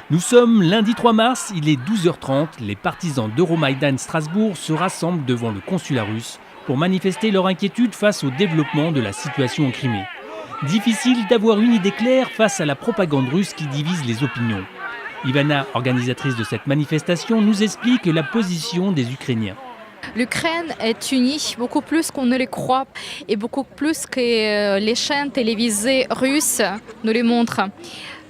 Nous sommes lundi 3 mars, il est 12h30. Les partisans d'Euromaïdan Strasbourg se rassemblent devant le consulat russe pour manifester leur inquiétude face au développement de la situation en Crimée. Difficile d'avoir une idée claire face à la propagande russe qui divise les opinions. Ivana, organisatrice de cette manifestation, nous explique la position des Ukrainiens. L'Ukraine est unie beaucoup plus qu'on ne le croit et beaucoup plus que les chaînes télévisées russes nous le montrent.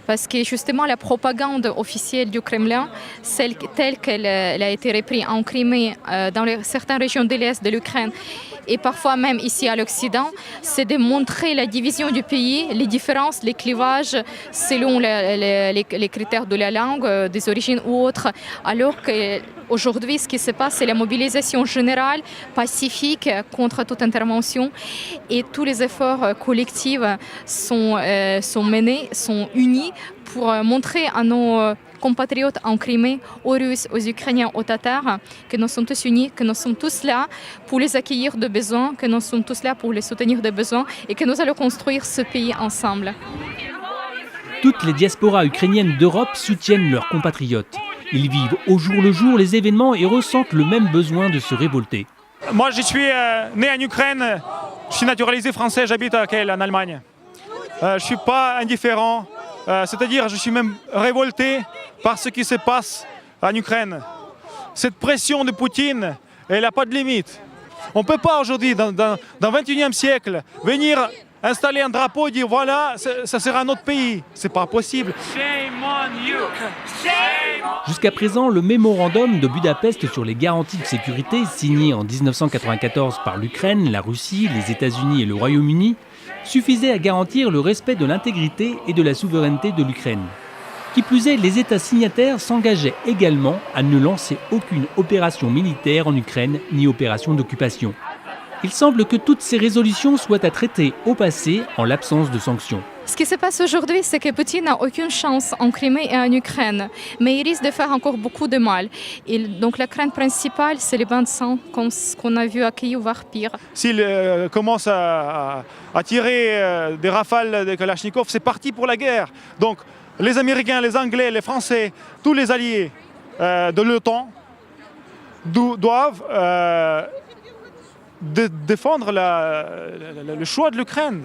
Parce que justement la propagande officielle du Kremlin, telle qu'elle a été reprise en Crimée, dans certaines régions de l'Est de l'Ukraine et parfois même ici à l'Occident, c'est de montrer la division du pays, les différences, les clivages selon les critères de la langue, des origines ou autres. Alors qu'aujourd'hui, ce qui se passe, c'est la mobilisation générale, pacifique, contre toute intervention. Et tous les efforts collectifs sont menés, sont unis pour montrer à nos compatriotes en Crimée, aux Russes, aux Ukrainiens, aux Tatars, que nous sommes tous unis, que nous sommes tous là pour les accueillir de besoin, que nous sommes tous là pour les soutenir de besoin et que nous allons construire ce pays ensemble. Toutes les diasporas ukrainiennes d'Europe soutiennent leurs compatriotes. Ils vivent au jour le jour les événements et ressentent le même besoin de se révolter. Moi, je suis né en Ukraine, je suis naturalisé français, j'habite à Kiel, en Allemagne. Je ne suis pas indifférent. C'est-à-dire, je suis même révolté par ce qui se passe en Ukraine. Cette pression de Poutine, elle n'a pas de limite. On ne peut pas aujourd'hui, dans le 21e siècle, venir installer un drapeau et dire voilà, ça sera notre pays. C'est pas possible. Shame on you. Shame. Jusqu'à présent, le mémorandum de Budapest sur les garanties de sécurité, signé en 1994 par l'Ukraine, la Russie, les États-Unis et le Royaume-Uni, suffisait à garantir le respect de l'intégrité et de la souveraineté de l'Ukraine. Qui plus est, les États signataires s'engageaient également à ne lancer aucune opération militaire en Ukraine ni opération d'occupation. Il semble que toutes ces résolutions soient à traiter au passé en l'absence de sanctions. Ce qui se passe aujourd'hui, c'est que Poutine n'a aucune chance en Crimée et en Ukraine, mais il risque de faire encore beaucoup de mal. Et donc la crainte principale, c'est les bains de sang, comme ce qu'on a vu à Kyiv, voire pire. S'il commence à tirer des rafales de Kalachnikov, c'est parti pour la guerre. Donc les Américains, les Anglais, les Français, tous les alliés de l'OTAN doivent défendre le choix de l'Ukraine.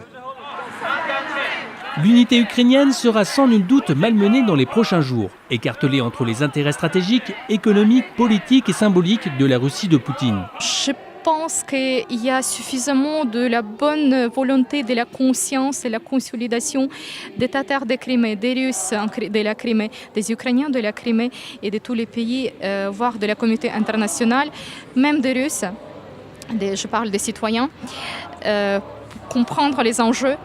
L'unité ukrainienne sera sans nul doute malmenée dans les prochains jours, écartelée entre les intérêts stratégiques, économiques, politiques et symboliques de la Russie de Poutine. Je pense qu'il y a suffisamment de la bonne volonté, de la conscience et la consolidation des Tatars de Crimée, des Russes de la Crimée, des Ukrainiens de la Crimée et de tous les pays, voire de la communauté internationale, même des Russes, je parle des citoyens, comprendre les enjeux.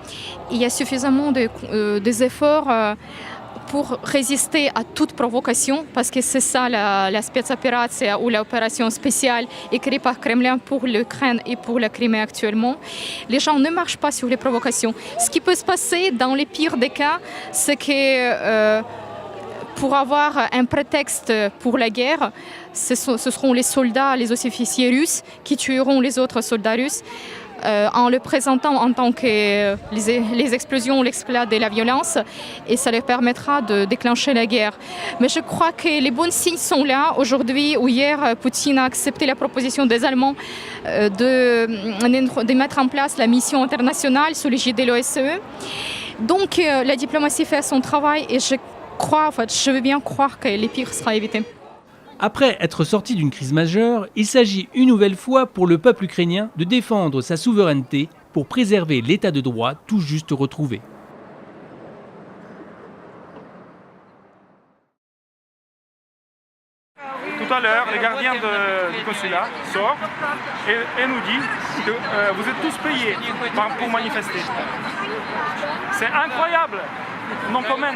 Il y a suffisamment des efforts pour résister à toute provocation, parce que c'est ça la spéciopération ou l'opération spéciale écrite par Kremlin pour l'Ukraine et pour la Crimée actuellement. Les gens ne marchent pas sur les provocations. Ce qui peut se passer dans les pires des cas, c'est que pour avoir un prétexte pour la guerre, ce seront les soldats, les officiers russes qui tueront les autres soldats russes. En le présentant en tant que les explosions, l'exploit de la violence, et ça leur permettra de déclencher la guerre. Mais je crois que les bons signes sont là. Aujourd'hui ou hier, Poutine a accepté la proposition des Allemands de mettre en place la mission internationale sous l'égide de l'OSCE. Donc la diplomatie fait son travail et je veux bien croire que le pire sera évité. Après être sorti d'une crise majeure, il s'agit une nouvelle fois pour le peuple ukrainien de défendre sa souveraineté pour préserver l'état de droit tout juste retrouvé. Tout à l'heure, les gardiens du consulat sortent et nous disent que vous êtes tous payés pour manifester. C'est incroyable. Non comment.